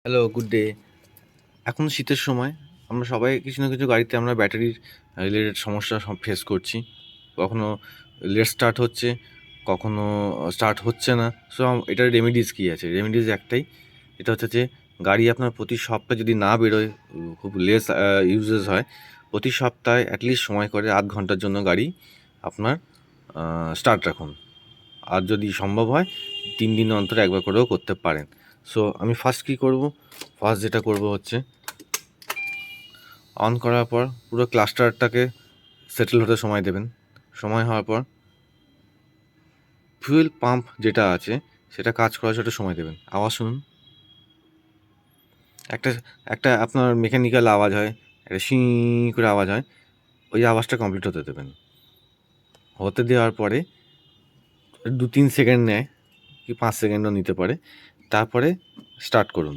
Hello, good day. এখন শীতের সময় আমরা সবাই কিছু না কিছু গাড়িতে আমরা ব্যাটারির রিলেটেড সমস্যা ফেস করছি। কখনো লেট স্টার্ট হচ্ছে, কখনো স্টার্ট হচ্ছে না। সো এটার রেমেডিস কী আছে? রেমেডিস একটাই, এটা হচ্ছে যে গাড়ি আপনার প্রতি সপ্তাহে যদি না বেরোয়, খুব লেস ইউজেস হয়, প্রতি সপ্তাহে অ্যাটলিস্ট সময় করে ৮ ঘন্টার জন্য গাড়ি আপনার স্টার্ট রাখুন। আর যদি সম্ভব হয় ৩ দিন অন্তর একবার করেও করতে পারেন। সো আমি ফার্স্ট কী করব? ফার্স্ট যেটা করব হচ্ছে অন করার পর পুরো ক্লাস্টারটাকে সেটেল হতে সময় দেবেন। সময় হওয়ার পর ফুয়েল পাম্প যেটা আছে সেটা কাজ করার জন্য সময় দেবেন। আওয়াজ শুনুন, একটা একটা আপনার মেকানিক্যাল আওয়াজ হয়, একটা শিঁ করে আওয়াজ হয়, ওই আওয়াজটা কমপ্লিট হতে দেবেন। হতে দেওয়ার পরে ২-৩ সেকেন্ড নেয়, কি ৫ সেকেন্ডও নিতে পারে। তারপরে স্টার্ট করুন।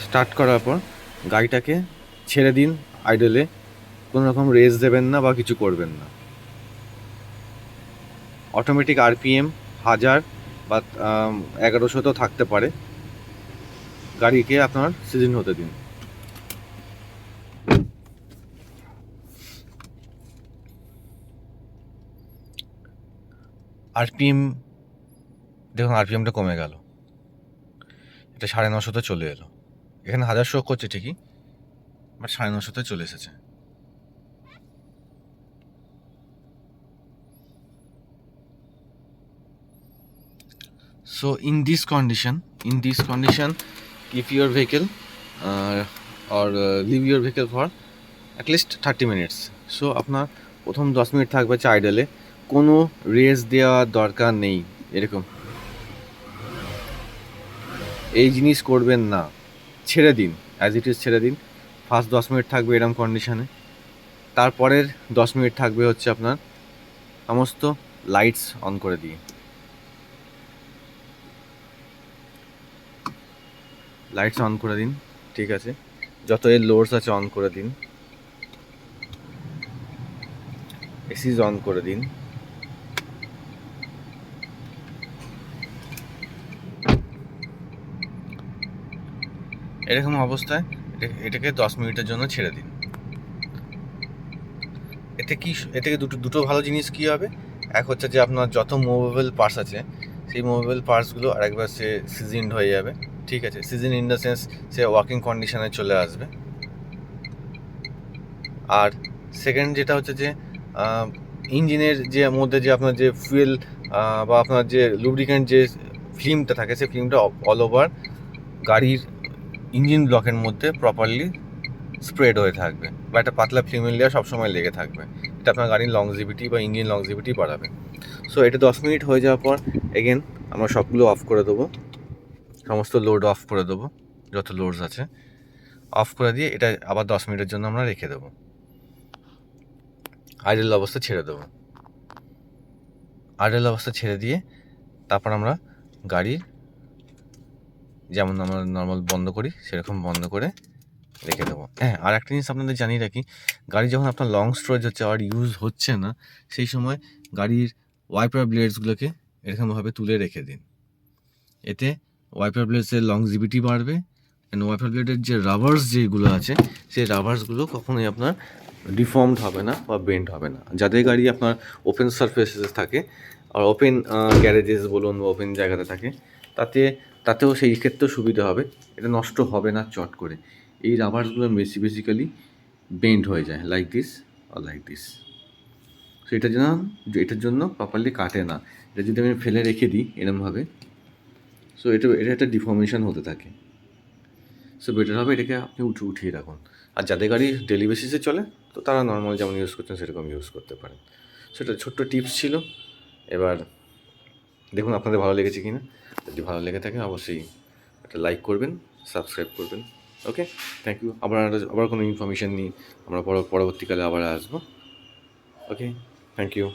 স্টার্ট করার পর গাড়িটাকে ছেড়ে দিন আইডলে। কোনো রকম রেস দেবেন না বা কিছু করবেন না। অটোমেটিক আরপিএম 1000 বা 1100তেও থাকতে পারে। গাড়িকে আপনার সিজন হতে দিন। আরপিএম দেখুন, আরপিএমটা কমে গেল, এটা 950তে চলে এলো। এখানে 1000 শো করছে ঠিকই, বাট 950তে চলে এসেছে। So in this condition, keep your vehicle or leave your vehicle for at least 30 minutes. So আপনার প্রথম 10 মিনিট থাকবে হচ্ছে আইডলে, কোনো রেস দেওয়ার দরকার নেই। এরকম এই জিনিস করবেন না, ছেড়ে দিন, অ্যাজ ইট ইজ ছেড়ে দিন। ফার্স্ট 10 মিনিট থাকবে এরকম কন্ডিশনে, তারপরের 10 মিনিট থাকবে হচ্ছে আপনার সমস্ত লাইটস অন করে দিয়ে। লাইটস অন করে দিন, ঠিক আছে। যত এর লোডস আছে অন করে দিন, এসিজ অন করে দিন। এরকম অবস্থায় এটাকে 10 মিনিটের জন্য ছেড়ে দিন। এতে দুটো ভালো জিনিস কী হবে? এক হচ্ছে যে আপনার যত মুভেবল পার্টস আছে সেই মুভেবল পার্টসগুলো আরেকবার সে সিজনড হয়ে যাবে, ঠিক আছে। Season in the sense say working কন্ডিশনে চলে আসবে। আর সেকেন্ড যেটা হচ্ছে যে ইঞ্জিনের যে মধ্যে যে আপনার যে ফুয়েল বা আপনার যে লুব্রিক্যান্ট যে ফিল্মটা থাকে, সেই ফিল্মটা অল ওভার গাড়ির ইঞ্জিন ব্লকের মধ্যে প্রপারলি স্প্রেড হয়ে থাকবে, বা একটা পাতলা ফিল্মের লেয়ার সবসময় লেগে থাকবে। এটা আপনার গাড়ির লংজিভিটি বা ইঞ্জিন লংজিভিটি বাড়াবে। সো এটা 10 মিনিট হয়ে যাওয়ার পর এগেন আমরা সবগুলো অফ করে দেবো, সমস্ত লোড অফ করে দেবো, যত লোডস আছে অফ করে দিয়ে এটা আবার 10 মিনিটের জন্য আমরা রেখে দেবো, আইডল অবস্থা ছেড়ে দেবো। আইডল অবস্থা ছেড়ে দিয়ে তারপর আমরা গাড়ির যেমন আমরা নর্মাল বন্ধ করি সেরকম বন্ধ করে রেখে দেবো। হ্যাঁ, আর একটা জিনিস আপনাদের জানিয়ে রাখি, গাড়ি যখন আপনার লং স্টোরেজ হচ্ছে আর ইউজ হচ্ছে না, সেই সময় গাড়ির ওয়াইপার ব্লেডসগুলোকে এরকমভাবে তুলে রেখে দিন। এতে ওয়াইপার ব্লেডসের লংজিভিটি বাড়বে, অ্যান্ড ওয়াইপার ব্লেডের যে রাবার্স যেগুলো আছে সেই রাবার্সগুলো কখনোই আপনার ডিফর্মড হবে না বা বেন্ড হবে না। যাদের গাড়ি আপনার ওপেন সারফেসেস থাকে আর ওপেন গ্যারেজেস বলুন বা ওপেন জায়গাতে থাকে, তাতেও সেই ক্ষেত্রেও সুবিধা হবে, এটা নষ্ট হবে না চট করে। এই রাবার্সগুলো বেসিক্যালি বেন্ড হয়ে যায় লাইক দিস আর লাইক দিস। সো এটার জন্য প্রপারলি কাটে না। এটা যদি আমি ফেলে রেখে দিই এরমভাবে, সো এটা একটা ডিফর্মেশন হতে থাকে। সো বেটার হবে এটাকে আপনি উঠিয়ে রাখুন। আর যাদের গাড়ি ডেলি বেসিসে চলে, তো তারা নর্মাল যেমন ইউজ করছেন সেরকম ইউজ করতে পারেন। সেটা ছোট্ট টিপস ছিল। এবার দেখুন আপনাদের ভালো লেগেছে কি না। যদি ভালো লেগে থাকে অবশ্যই একটা লাইক করবেন, সাবস্ক্রাইব করবেন। ওকে, থ্যাংক ইউ। আবার কোনো ইনফরমেশান নিয়ে আমরা পরবর্তীকালে আবার আসবো। ওকে, থ্যাংক ইউ।